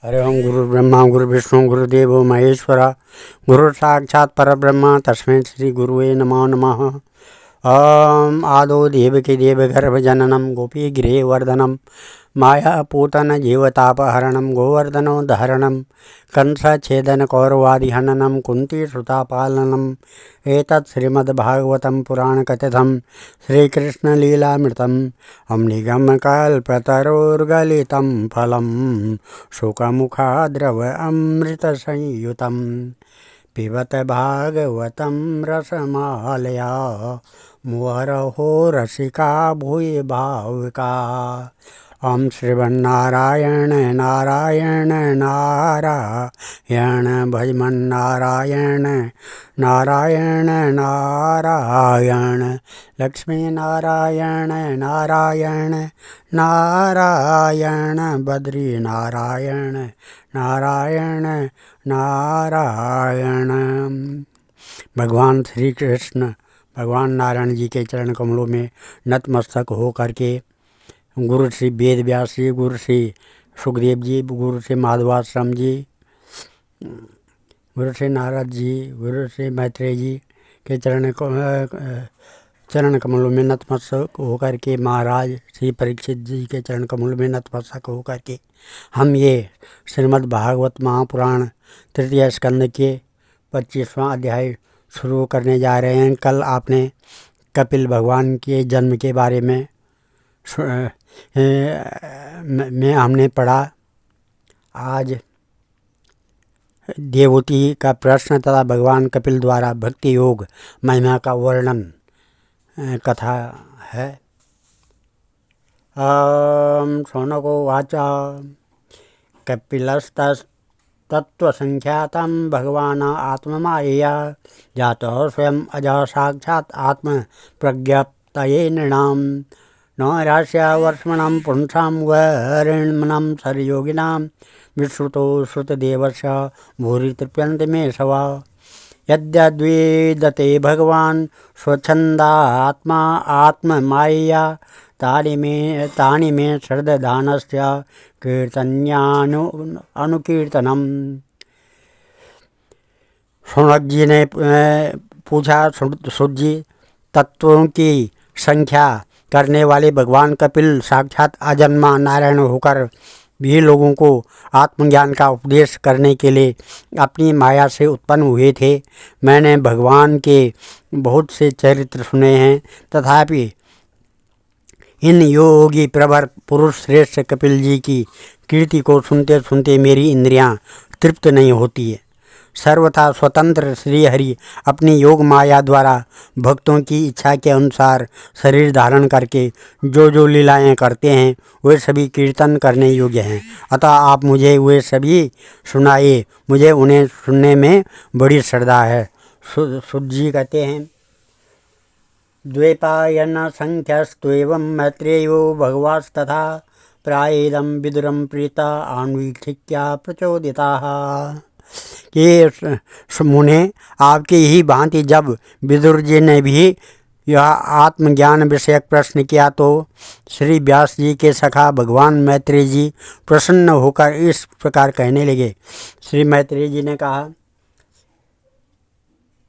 हरि ओम। गुरु ब्रह्मा गुरु विष्णु गुरुदेवो महेश्वर गुरु साक्षात् परब्रह्म तस्मै श्री गुरुवे नमो नमः। ओम आदो देवकी देवगर्भ जननम गोपी गृहवर्धनम मायापूतन जीवतापहरणम गोवर्धनो दहरणम कंस छेदन कौरवादिहननम कुंती सुतापालनम एतत् श्रीमद्भागवतं पुराण कथितं श्रीकृष्णलीलामृतं अम्निगम कल्पतरोर्गलितं फलं शुकमुखाद्रव अमृतसंयुतं पिबत भागवतं रसमालया मुहुरहो रसिका भूय भावुका। ओम श्रीमन्नारायण नारायण नारायण भजमन नारायण नारायण नारायण लक्ष्मी नारायण नारायण नारायण बद्री नारायण नारायण नारायण। भगवान श्री कृष्ण भगवान नारायण जी के चरण कमलों में नतमस्तक हो करके गुरु श्री वेद व्यास जी, गुरु श्री सुखदेव जी, गुरु श्री माधवाश्रम जी, गुरु श्री नारद जी, गुरु श्री मैत्रेय जी के चरण कमलों में नतमस्तक होकर के महाराज श्री परीक्षित जी के चरण कमलों में नतमस्तक होकर के हम ये श्रीमद् भागवत महापुराण तृतीय स्कंद के 25वां अध्याय शुरू करने जा रहे हैं। कल आपने कपिल भगवान के जन्म के बारे में हमने पढ़ा। आज देवहूति का प्रश्न तथा भगवान कपिल द्वारा भक्ति योग महिमा का वर्णन कथा है। शौनको वाचा कपिलस्तत्त्वसंख्यातं भगवान् आत्ममायया जातः स्वयं अजः साक्षात् आत्मप्रज्ञप्तये नृणां न रास्यावर्ष्मणं पुंसां वरिण्मनं सर्वयोगिनां विश्रुतो श्रुतदेवस्य भूरि तृप्यन्ते मे सवा यद्यद्वेदते भगवान् स्वच्छन्दात्मा आत्ममायया तानि मे श्रद्धानस्य कीर्तन्यानुकीर्तनम्। शौनक जी ने पूछा, सुत जी, तत्वों की संख्या करने वाले भगवान कपिल साक्षात अजन्मा नारायण होकर भी लोगों को आत्मज्ञान का उपदेश करने के लिए अपनी माया से उत्पन्न हुए थे। मैंने भगवान के बहुत से चरित्र सुने हैं, तथापि इन योगी प्रवर पुरुष श्रेष्ठ कपिल जी की कीर्ति को सुनते सुनते मेरी इंद्रियां तृप्त नहीं होती है। सर्वथा स्वतंत्र श्री हरि अपनी योग माया द्वारा भक्तों की इच्छा के अनुसार शरीर धारण करके जो जो लीलाएं करते हैं वे सभी कीर्तन करने योग्य हैं। अतः आप मुझे वे सभी सुनाइए, मुझे उन्हें सुनने में बड़ी श्रद्धा है। सुत जी कहते हैं, द्वैपायन संख्यस्त्वेवं मैत्रेयो भगवास्तथा प्रायेदं विदुरं प्रीता आन्वीक्षिक्या प्रचोदिताः। ये मुने आपकी ही भांति जब विदुर जी ने भी यह आत्मज्ञान विषयक प्रश्न किया तो श्री व्यास जी के सखा भगवान मैत्रेय जी प्रसन्न होकर इस प्रकार कहने लगे। श्री मैत्रेय जी ने कहा,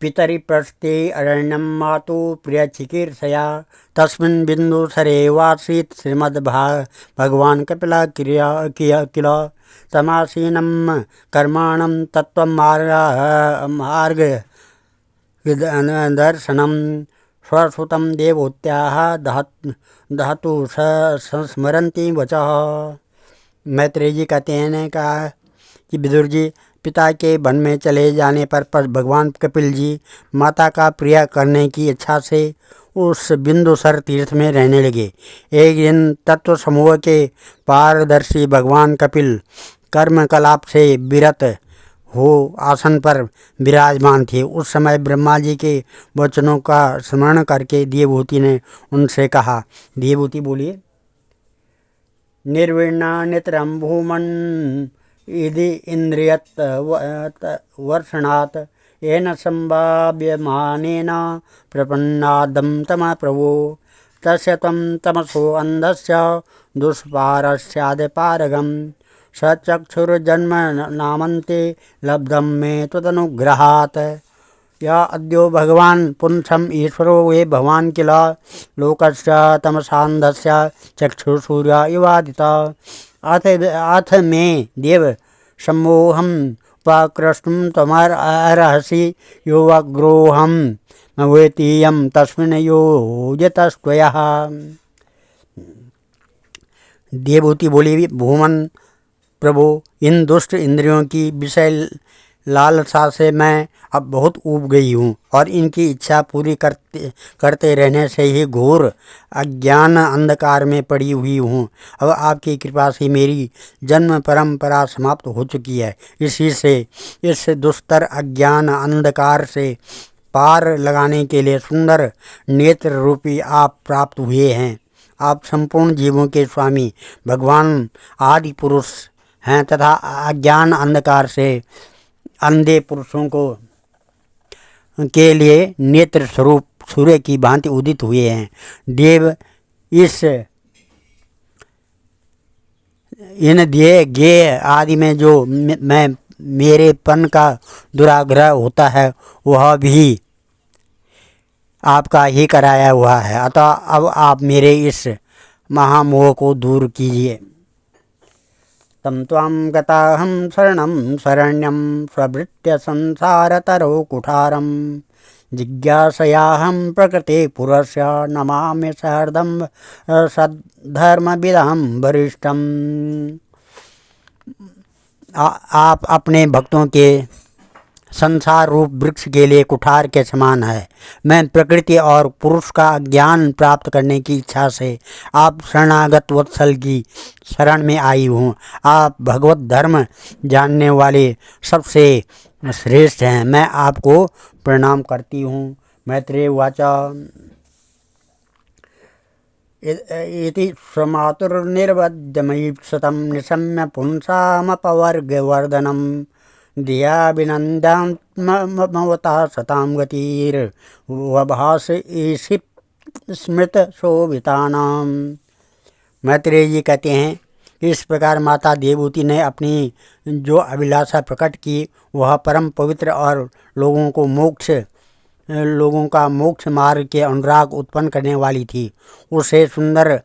पितरि प्रस्ते अरण्यम मातु प्रिय चिकीर्षया तस्मिन् बिन्दुसरेवासीत् श्रीमद्भगवान् कपिला किल तमासीनं कर्माणं तत्त्वमार्गदर्शनं स्वसुतं देवहूत्याः दहतु संस्मरन्ति वचः। मैत्रेय जी कहते हैं कहा कि विदुर जी पिता के वन में चले जाने पर भगवान कपिल जी माता का प्रिय करने की इच्छा से उस बिंदुसर तीर्थ में रहने लगे। एक दिन तत्व समूह के पारदर्शी भगवान कपिल कर्म कलाप से विरत हो आसन पर विराजमान थे। उस समय ब्रह्मा जी के वचनों का स्मरण करके देवहूति ने उनसे कहा। देवहूति बोलिए, निर्विण्णा नितरं भूमन् यदि इंद्रियत वर्षणात् येन संभाव्यमानेन प्रपन्नादं तम प्रभो तस्य त्वं तमसो अंधस्य दुष्पारस्यादपारगं सचक्षुर्जन्म नामन्ते लब्धं मे त्वदनुग्रहात्। या अद्यो भगवान् पुंसम् ईश्वरो वे भगवान् किल लोकस्य तमसान्धस्य चक्षुसूर्य इवादिता। अथ मे देव सम्मोहं उपाकृष्टुं त्वमर्हसि योऽग्रोऽहं मवेतीयं तस्मिन् योजितस्त्वया। देवहूति बोली, भूमन प्रभु, इन दुष्ट इंद्रियों की विषय लालसा से मैं अब बहुत ऊब गई हूँ और इनकी इच्छा पूरी करते रहने से ही घोर अज्ञान अंधकार में पड़ी हुई हूँ। अब आपकी कृपा से मेरी जन्म परंपरा समाप्त हो चुकी है। इसी से इस दुस्तर अज्ञान अंधकार से पार लगाने के लिए सुंदर नेत्र रूपी आप प्राप्त हुए हैं। आप संपूर्ण जीवों के स्वामी भगवान आदि पुरुष हैं तथा अज्ञान अंधकार से अंधे पुरुषों को के लिए नेत्र स्वरूप सूर्य की भांति उदित हुए हैं। देव इन दिए गेय आदि में जो मैं मेरेपन का दुराग्रह होता है वह भी आपका ही कराया हुआ है। अतः अब आप मेरे इस महामोह को दूर कीजिए। तम त्वां गताहं शरणं शरण्यं स्वभृत्य संसारतरो कुठारं जिज्ञासयाहं प्रकृते पुरस्य नमामि सहृदं सद्धर्मविदं वरिष्ठम्। आप अपने भक्तों के संसार रूप वृक्ष के लिए कुठार के समान है। मैं प्रकृति और पुरुष का ज्ञान प्राप्त करने की इच्छा से आप शरणागत वत्सल की शरण में आई हूँ। आप भगवत धर्म जानने वाले सबसे श्रेष्ठ हैं। मैं आपको प्रणाम करती हूँ। मैत्रेय उवाच इति स्वमातुर्निर्वद्यमईप्सितं निशम्य पुंसामपवर्गवर्धनम् धिया विनन्द्यात्मवता सतां गतिर्वभास ईशित स्मृत शोभितानाम। मैत्रेय जी कहते हैं, इस प्रकार माता देवहूति ने अपनी जो अभिलाषा प्रकट की वह परम पवित्र और लोगों का मोक्ष मार्ग के अनुराग उत्पन्न करने वाली थी। उसे सुंदर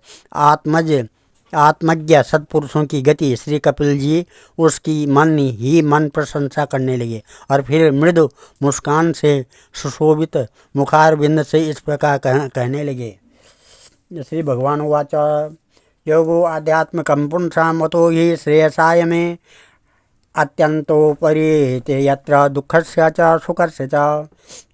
आत्मज्ञ सत्पुरुषों की गति श्री कपिल जी उसकी मन प्रशंसा करने लगे और फिर मृदु मुस्कान से सुशोभित मुखारविंद से इस प्रकार कहने लगे। श्री भगवान उवाच योगो आध्यात्मिकं पुंसां अतो हि श्रेयसाय मे अत्यंतोपरि ते यत्र दुःखस्य च सुखस्य च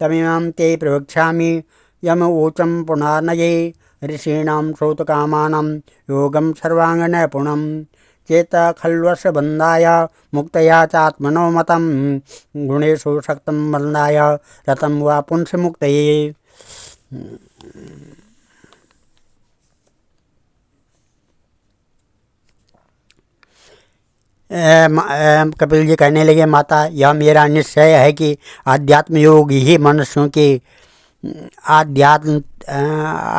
तमिमं ते प्रवक्ष्यामि यमवोचं पुनर्नये ऋषीणां श्रोतकामानां योगं सर्वाङ्गनैपुणं चेत खल्वस्य बन्धाय मुक्तया चात्मनो मतं गुणेषु शक्तं बन्धाय रतं वा पुंस मुक्तये। कपिल जी कहने लगे, माता यह मेरा निश्चय है कि आध्यात्म योग ही मनुष्यों के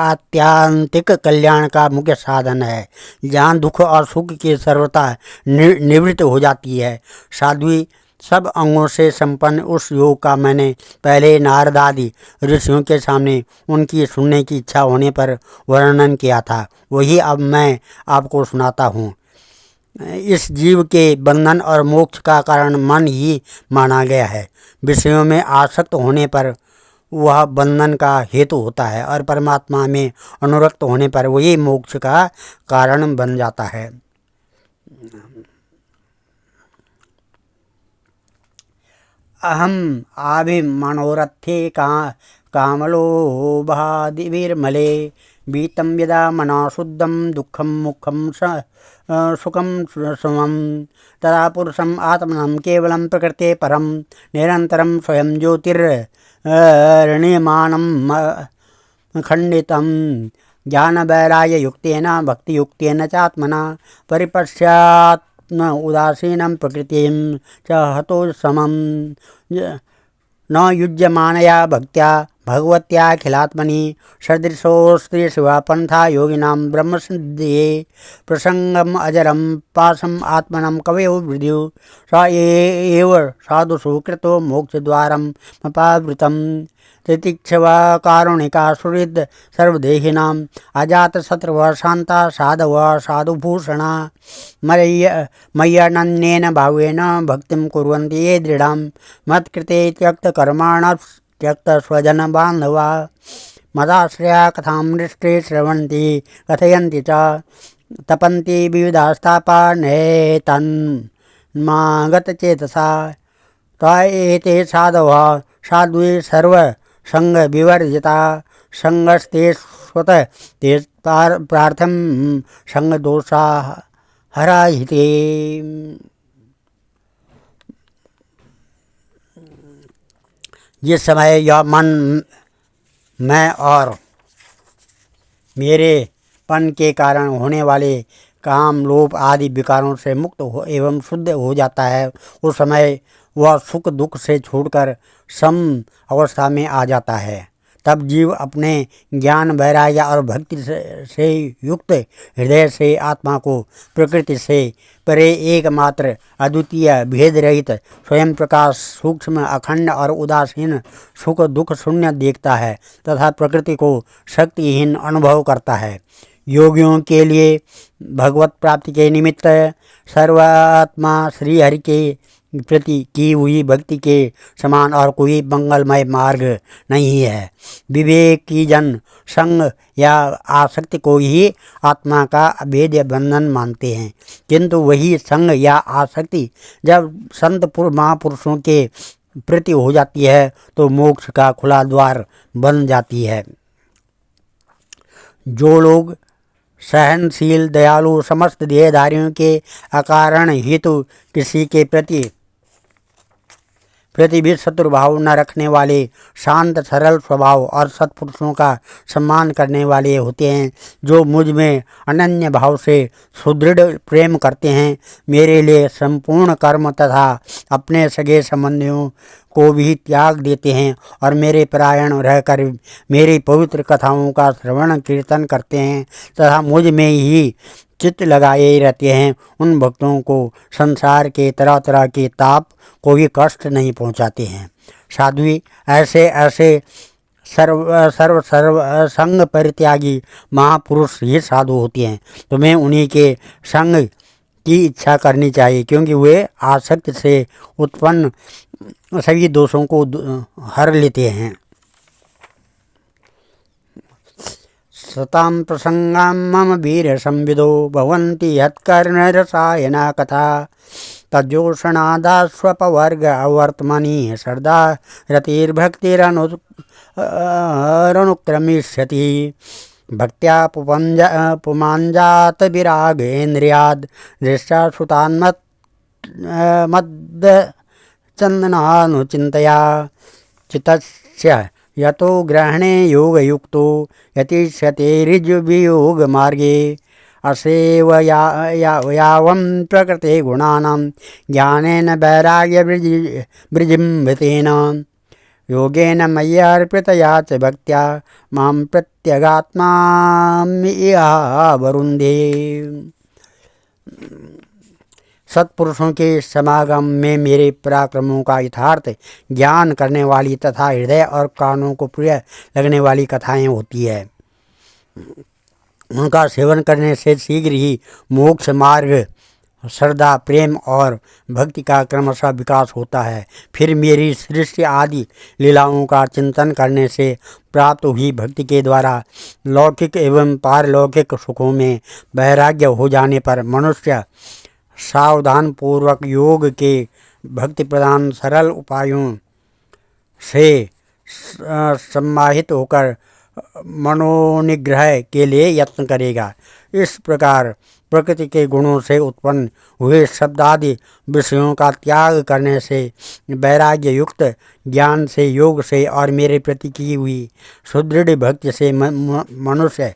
आत्यांतिक कल्याण का मुख्य साधन है। जहाँ दुख और सुख की सर्वथा निवृत्त हो जाती है। साध्वी सब अंगों से संपन्न उस योग का मैंने पहले नारद आदि ऋषियों के सामने उनकी सुनने की इच्छा होने पर वर्णन किया था, वही अब मैं आपको सुनाता हूँ। इस जीव के बंधन और मोक्ष का कारण मन ही माना गया है। विषयों में आसक्त होने पर वह बंधन का हेतु होता है और परमात्मा में अनुरक्त होने पर वही मोक्ष का कारण बन जाता है। अहम आभिमनोरथे कामलोभादिविर्मले बीतं यदा मना शुद्धं दुःखं मुखं सुखं सुमं तदा पुरुषम् आत्मनं केवलं प्रकृते परं निरन्तरं स्वयं ज्योतिर्णीयमानं खण्डितं ज्ञानवैराग्ययुक्तेन भक्तियुक्तेन च आत्मना परिपश्यात्म उदासीनं प्रकृतिं च हतो समं न युज्यमानया भक्त्या भगवत्याखिलात्मनि सदृशोस्त्रि शिवापन्था योगिनां ब्रह्मसिद्धिये प्रसंगम अजरम पाशम आत्मनं कवयो विद्यु स एव साधुषु कृतो मोक्षद्वारम् अपावृतम् तितिक्षवा कारुणिका सुहृद सर्वदेहिनाम् अजातशत्रव शान्ता साधव साधुभूषणा मय्यनन्येन भावेन भक्तिं कुर्वन्ति ये दृढां मत्कृते त्यक्तकर्माणः त्यक्तस्वजनबान्धवा मदाश्रया कथामृष्टे श्रवन्ति कथयन्ति च तपन्ति विविधास्तापा नैतन्मागतचेतसा त एते साधवः साध्वी सर्वसंगविवर्जिता संगस्ते स्वतः ते प्रार्थम संगदोषा हराहिते। जिस समय यह मन मैं और मेरेपन के कारण होने वाले काम लोभ आदि विकारों से मुक्त हो एवं शुद्ध हो जाता है, उस समय वह सुख दुख से छोड़कर सम अवस्था में आ जाता है। तब जीव अपने ज्ञान वैराग्य और भक्ति से युक्त हृदय से आत्मा को प्रकृति से परे एकमात्र अद्वितीय भेद रहित स्वयं प्रकाश सूक्ष्म अखंड और उदासीन सुख दुख शून्य देखता है तथा प्रकृति को शक्तिहीन अनुभव करता है। योगियों के लिए भगवत प्राप्ति के निमित्त सर्वात्मा श्री हरि के प्रति की हुई भक्ति के समान और कोई मंगलमय मार्ग नहीं है। विवेक की जन संग या आसक्ति को ही आत्मा का अभेद्य बंधन मानते हैं, किंतु वही संग या आसक्ति जब संत महापुरुषों के प्रति हो जाती है तो मोक्ष का खुला द्वार बन जाती है। जो लोग सहनशील दयालु समस्त देहधारियों के अकारण हेतु किसी के प्रति भी शत्रुभाव न रखने वाले शांत सरल स्वभाव और सत्पुरुषों का सम्मान करने वाले होते हैं, जो मुझ में अनन्य भाव से सुदृढ़ प्रेम करते हैं, मेरे लिए संपूर्ण कर्म तथा अपने सगे संबंधियों को भी त्याग देते हैं और मेरे परायण रहकर मेरी पवित्र कथाओं का श्रवण कीर्तन करते हैं तथा मुझ में ही चित्त लगाए रहते हैं, उन भक्तों को संसार के तरह तरह के ताप कोई कष्ट नहीं पहुंचाते हैं। साध्वी ऐसे सर्व संग परित्यागी महापुरुष ही साधु होते हैं। तुम्हें उन्हीं के संग की इच्छा करनी चाहिए, क्योंकि वे आसक्ति से उत्पन्न सभी दोषों को हर लेते हैं। सतां प्रसंगां मम वीर संविदो भवन्ति यत्कर्ण रसायना कथा तज्जोषणादास्वपवर्ग अवर्तमनि श्रद्धा रतिरनुक्रमिष्यति भक्त्या पुमाञ्जात विरागेन्द्रियाद् दृष्टा श्रुतान्मद्चन्दनानुचिन्तया चित्तस्य यतो ग्रहणे योगयुक्तो यतिष्यते ऋजुवियोगमार्गे असेवयावं प्रकृते गुणानां ज्ञानेन वैराग्यवृजिम्बितेन योगेन मय्यर्पितया च भक्त्या मां प्रत्यगात्मामिहावरुन्धे। सत्पुरुषों के समागम में मेरे पराक्रमों का यथार्थ ज्ञान करने वाली तथा हृदय और कानों को प्रिय लगने वाली कथाएं होती है। उनका सेवन करने से शीघ्र ही मोक्ष मार्ग श्रद्धा प्रेम और भक्ति का क्रमशः विकास होता है। फिर मेरी सृष्टि आदि लीलाओं का चिंतन करने से प्राप्त हुई भक्ति के द्वारा लौकिक एवं पारलौकिक सुखों में वैराग्य हो जाने पर मनुष्य सावधान पूर्वक योग के भक्ति प्रदान सरल उपायों से सम्माहित होकर मनोनिग्रह के लिए यत्न करेगा। इस प्रकार प्रकृति के गुणों से उत्पन्न हुए शब्दादि विषयों का त्याग करने से वैराग्य युक्त ज्ञान से योग से और मेरे प्रति की हुई सुदृढ़ भक्ति से मनुष्य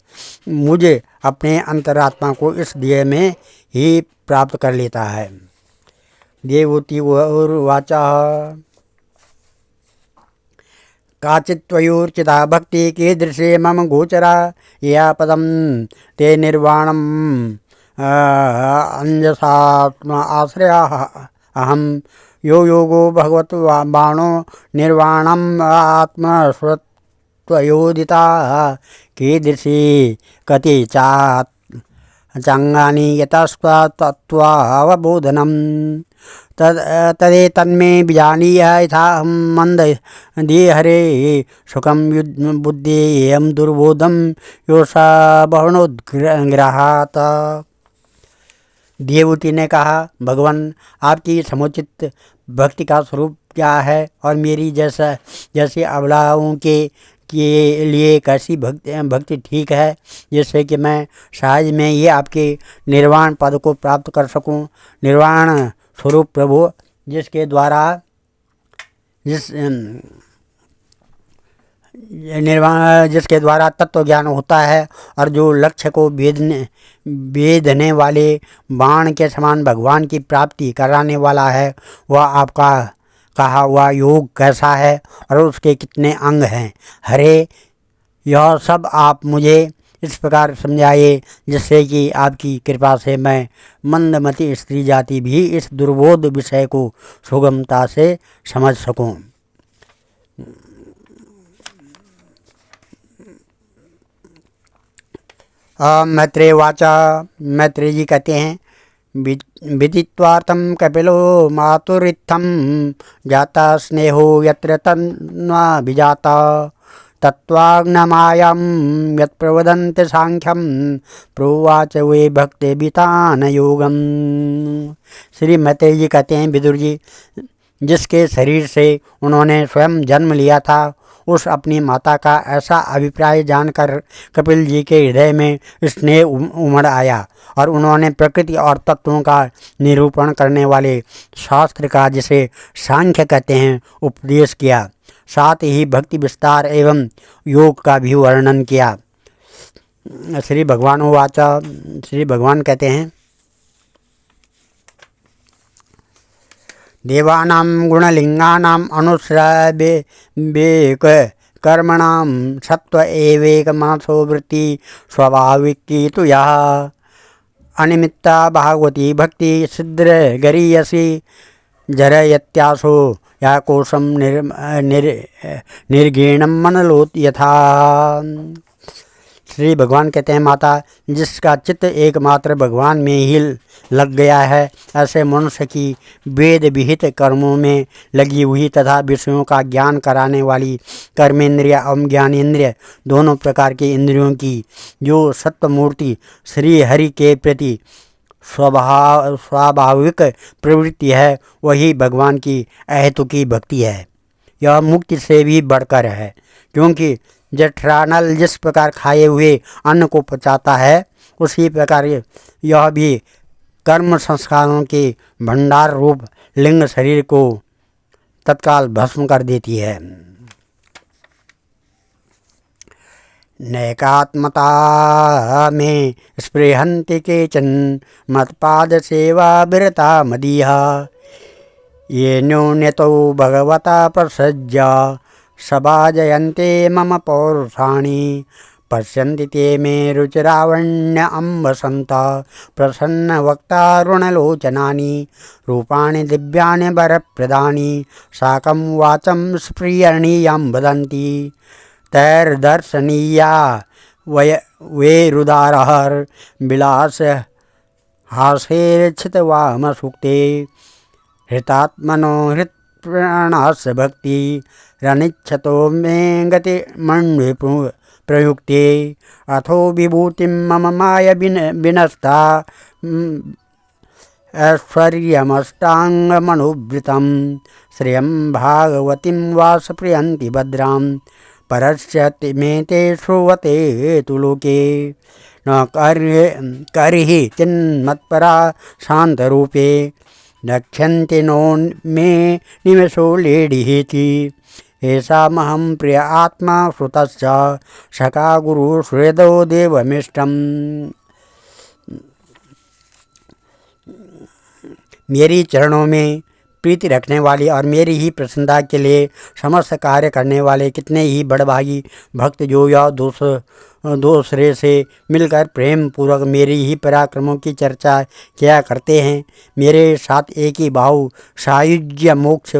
मुझे अपने अंतरात्मा को इस देह में ही प्राप्त कर लेता है। देवूति वाचा काचित् त्वयोर्चिता भक्ति कीदृशे मम गोचरा या पदं ते निर्वाणम् अंजसात्म आश्रयाः अहं यो योगो भगवत बाणो निर्वाणम् आत्मस्वत्वयोदिता कीदृशी कति चांगानि यतस्त्वत्वावबोधनम् तदेतन्मे विजानीय यथाहं मन्ददेहरे सुखं बुद्धेयं दुर्बोधं योषा बहुनोद्ग्रहात्। देवहूति ने कहा, भगवान आपकी समुचित भक्ति का स्वरूप क्या है और मेरी जैसे अबलाओं के लिए कैसी भक्ति ठीक है जिससे कि मैं सहज में ये आपके निर्वाण पद को प्राप्त कर सकूं। निर्वाण स्वरूप प्रभु जिसके द्वारा तत्व ज्ञान होता है और जो लक्ष्य को भेदने वाले बाण के समान भगवान की प्राप्ति कराने वाला है, वह आपका कहा हुआ योग कैसा है और उसके कितने अंग हैं। हरे, यह सब आप मुझे इस प्रकार समझाइए जिससे कि आपकी कृपा से मैं मंदमती स्त्री जाति भी इस दुर्बोध विषय को सुगमता से समझ सकूं। मैत्रेय वाचा, मैत्रेय जी कहते हैं, विदित्वार्थं कपिलो मातुरित्थं जाता स्नेहो यत्र तन्वा विजाता तत्त्वाग्नमायं यत्प्रवदन्ति सांख्यं प्रोवाच वे भक्ति वितान योगम। श्री मैत्रेय जी कहते हैं, विदुर जी जिसके शरीर से उन्होंने स्वयं जन्म लिया था, उस अपनी माता का ऐसा अभिप्राय जानकर कपिल जी के हृदय में स्नेह उमड़ आया और उन्होंने प्रकृति और तत्वों का निरूपण करने वाले शास्त्र का, जिसे सांख्य कहते हैं, उपदेश किया। साथ ही भक्ति विस्तार एवं योग का भी वर्णन किया। श्री भगवान वाचा, श्री भगवान कहते हैं, देवानां गुणलिंगानां अनुश्रवेक कर्मणां सत्व एवेक मनसो वृत्ति स्वाभाविकी तु यः अनिमित्ता भागवती भक्ति सिद्ध गरीयसी जरयत्यासो या कोशम निर्गीणम मनलोत यथा। श्री भगवान कहते हैं, माता जिसका चित्त एकमात्र भगवान में ही लग गया है, ऐसे मनुष्य की वेद विहित कर्मों में लगी हुई तथा विषयों का ज्ञान कराने वाली कर्मेंद्रिय एवं ज्ञानेंद्रिय दोनों प्रकार के इंद्रियों की जो सत्वमूर्ति श्री हरि के प्रति स्वाभाविक प्रवृत्ति है, वही भगवान की अहेतुकी भक्ति है। यह मुक्ति से भी बढ़कर है, क्योंकि जठरानल जिस प्रकार खाए हुए अन्न को पचाता है, उसी प्रकार यह भी कर्म संस्कारों के भंडार रूप लिंग शरीर को तत्काल भस्म कर देती है। नैकात्मता में स्पृहन्ति केचन मत्पाद सेवा विरता मदीहा ये न्यूनतो भगवता प्रसज्य सभाजयन्ते मम पौरुषाणि पश्यन्ति ते मे रुचिरावण्य अम्बसन्ता प्रसन्न वक्तारुणलोचनानि रूपाणि दिव्यानि वरप्रदानि साकं वाचं स्प्रियणीयां वदन्ति तैर्दर्शनीया वेरुदारहर विलास हासेर्छितवामसूक्ते हृतात्मनो हृत्प्राणास भक्ति रनिच्छतो मे गति मण्डे प्रयुक्ते अथो विभूतिं मम माय विनस्ता ऐश्वर्यमष्टाङ्गमनुवृतं श्रियं भागवतीं वा स्पृहन्ति भद्रां परस्यति मे ते श्रुवते तु लोके न कर्हि चिन्मत्परा शान्तरूपे रक्ष्यन्ति नो मे निमेषो लेढीति येषामहं प्रिय आत्मा श्रुतश्च सखा गुरु श्रेदो देवमिष्टम्। मेरी चरणों में प्रीति रखने वाले और मेरी ही प्रसन्नता के लिए समस्त कार्य करने वाले कितने ही बड़भागी भक्त जो या दूसरे से मिलकर प्रेम पूर्वक मेरी ही पराक्रमों की चर्चा किया करते हैं। मेरे साथ एक ही भाव सायुज्य मोक्ष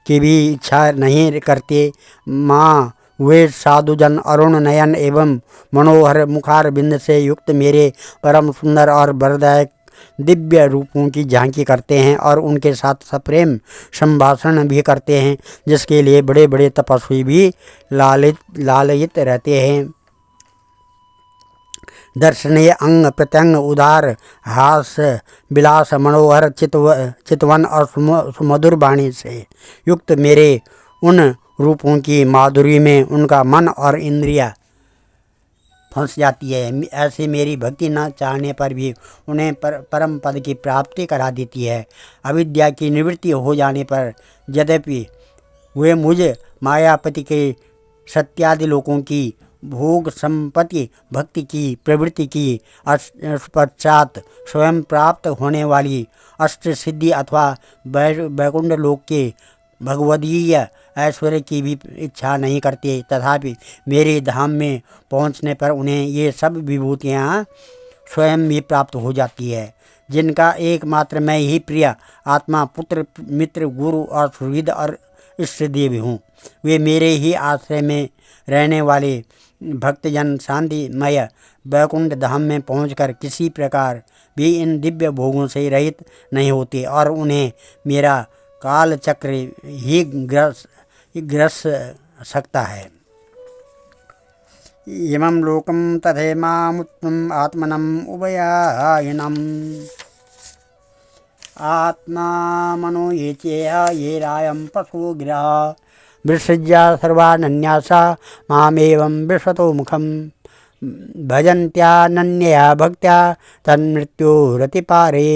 की भी इच्छा नहीं करते। माँ वे साधुजन अरुण नयन एवं मनोहर मुखार बिंद से युक्त मेरे परम सुंदर और वरदायक दिव्य रूपों की झांकी करते हैं और उनके साथ सप्रेम संभाषण भी करते हैं, जिसके लिए बड़े बड़े तपस्वी भी लालयित रहते हैं। दर्शनीय अंग प्रत्यंग उदार हास विलास मनोहर चितवन और सुमधुर वाणी से युक्त मेरे उन रूपों की माधुरी में उनका मन और इंद्रिया फंस जाती है। ऐसे मेरी भक्ति न चाहने पर भी उन्हें परम पद की प्राप्ति करा देती है। अविद्या की निवृत्ति हो जाने पर यद्यपि वे मुझे मायापति के सत्यादि लोकों की भोग संपत्ति भक्ति की प्रवृत्ति की पश्चात स्वयं प्राप्त होने वाली अष्ट सिद्धि अथवा वैकुंठ लोक के भगवदीय ऐश्वर्य की भी इच्छा नहीं करते, तथापि मेरे धाम में पहुंचने पर उन्हें ये सब विभूतियाँ स्वयं भी प्राप्त हो जाती है, जिनका एकमात्र मैं ही प्रिय आत्मा पुत्र मित्र गुरु और सुहृद और इष्ट देव हूँ। वे मेरे ही आश्रय में रहने वाले भक्तजन शांतिमय वैकुंठ धाम में पहुंचकर किसी प्रकार भी इन दिव्य भोगों से रहित नहीं होते और उन्हें मेरा काल चक्र ही ग्रस सकता है। इमं लोकं तथैमामुत्तम आत्मनम उभयायनम आत्मा मनो ये चेह ये रायं पशु गिरा विसृज्य सर्वानन्यासा मामेवं विश्वतो मुखं भजन्त्यानन्यया भक्त्या तन्मृत्युरतिपारे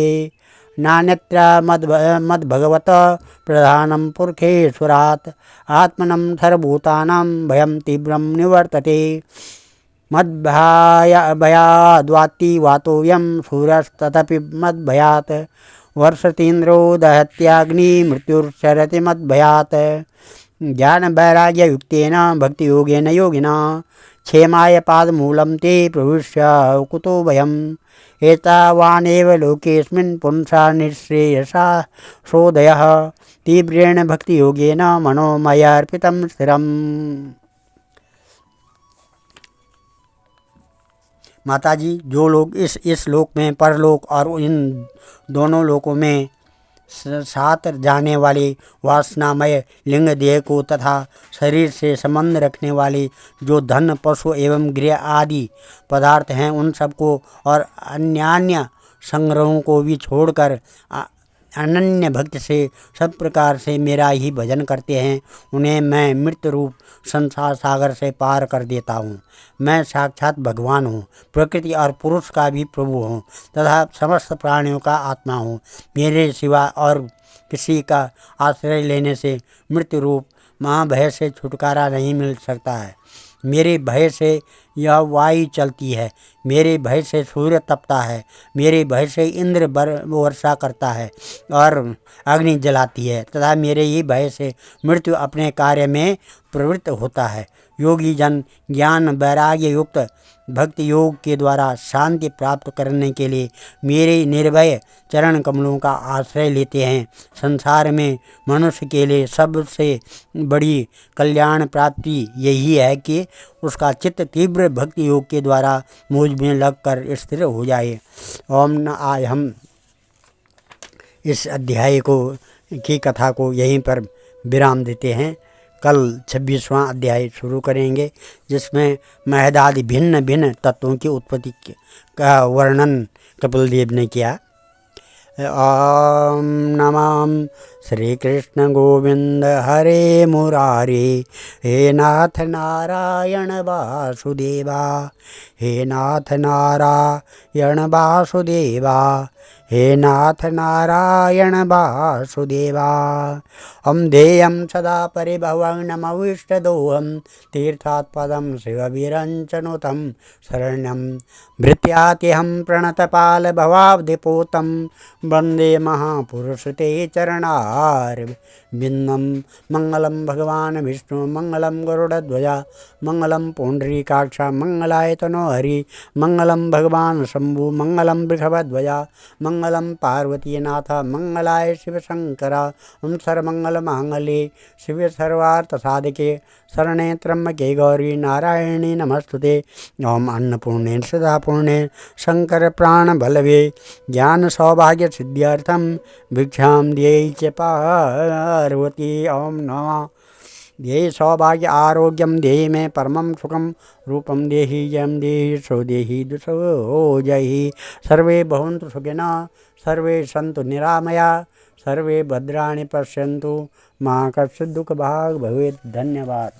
नान्यत्र मद्भगवत प्रधानं पुरुषेश्वरात् आत्मनं सर्वभूतानां भयं तीव्रं निवर्तते मद्भयाद्वाति वातोऽयं सूर्यस्तदपि मद्भयात् वर्षतीन्द्रो दहत्याग्नि मृत्युर्चरति मद्भयात् ज्ञान वैराग्य युक्तेन भक्ति योगेन योगिना क्षेमाय पादमूलं ते प्रविश्य कुतो भयम् एतावानेव लोकेऽस्मिन् पुंसा निःश्रेयसा शोधयः तीव्रेण भक्ति योगेन मनो मया अर्पितं स्थिरम्। माताजी, जो लोग इस लोक में परलोक और इन दोनों लोकों में साथ जाने वाले वासनामय लिंग देह को तथा शरीर से संबंध रखने वाले जो धन पशु एवं गृह आदि पदार्थ हैं उन सबको और अन्यान्य संग्रहों को भी छोड़कर अनन्य भक्त से सब प्रकार से मेरा ही भजन करते हैं, उन्हें मैं मृत रूप संसार सागर से पार कर देता हूँ। मैं साक्षात भगवान हूँ, प्रकृति और पुरुष का भी प्रभु हूँ तथा समस्त प्राणियों का आत्मा हूँ। मेरे सिवा और किसी का आश्रय लेने से मृत्यु रूप महाभय से छुटकारा नहीं मिल सकता है। मेरे भय से यह वायु चलती है, मेरे भय से सूर्य तपता है, मेरे भय से इंद्र वर्षा करता है और अग्नि जलाती है तथा मेरे ही भय से मृत्यु अपने कार्य में प्रवृत्त होता है। योगी जन ज्ञान वैराग्य युक्त भक्ति योग के द्वारा शांति प्राप्त करने के लिए मेरे निर्भय चरण कमलों का आश्रय लेते हैं। संसार में मनुष्य के लिए सबसे बड़ी कल्याण प्राप्ति यही है कि उसका चित्त तीव्र भक्ति योग के द्वारा मुझ में लगकर स्थिर हो जाए। ओम न आज हम इस अध्याय की कथा को यहीं पर विराम देते हैं। कल 26वां अध्याय शुरू करेंगे, जिसमें महदादि भिन्न भिन्न तत्वों की उत्पत्ति का वर्णन कपिल देव ने किया। ओम नमः श्री कृष्ण गोविंद हरे मुरारे हे नाथ नारायण वासुदेवा हे नाथ नारायण वासुदेवा, हे नाथ नारायण वासुदेवा। हम ध्येयं सदा परिभवग्नमविष्टदोहं, तीर्थात्पदं शिवविरञ्चनुतं शरण्यं भृत्यातिहं प्रणतपालभवाब्धिपूतं, वन्दे महापुरुषते चरणारविन्दं। मङ्गलं भगवान् विष्णु मङ्गलं गरुडध्वज, मङ्गलं पुण्डरीकाक्ष मङ्गलाय तनो हरि, मङ्गलं भगवान् शम्भु मङ्गलं वृषभध्वज, मङ्गलं पार्वतीनाथ मङ्गलाय शिवशङ्कर। ओं सर्वमङ्गलमाङ्गल्ये शिवे सर्वार्थसाधके, शरणे त्र्यम्बके गौरी नारायणी नमस्तुते। ओम अन्नपूर्णे सदापूर्णे शंकर प्राणबलवे, ज्ञान सौभाग्य सिद्ध्यर्थम भिक्षां देहि च पार्वती। ओम नमः। देहि सौभाग्य आरोग्यम देहि मे परमं सुखम, रूपम देहि जयं देहि सो देहि दुसो जहि। सर्वे भवन्तु सुखिनः, सर्वे सन्तु निरामया, सर्वे भद्राणि पश्यन्तु, मा कश्चित् दुःखभाग् भवेत्। धन्यवाद।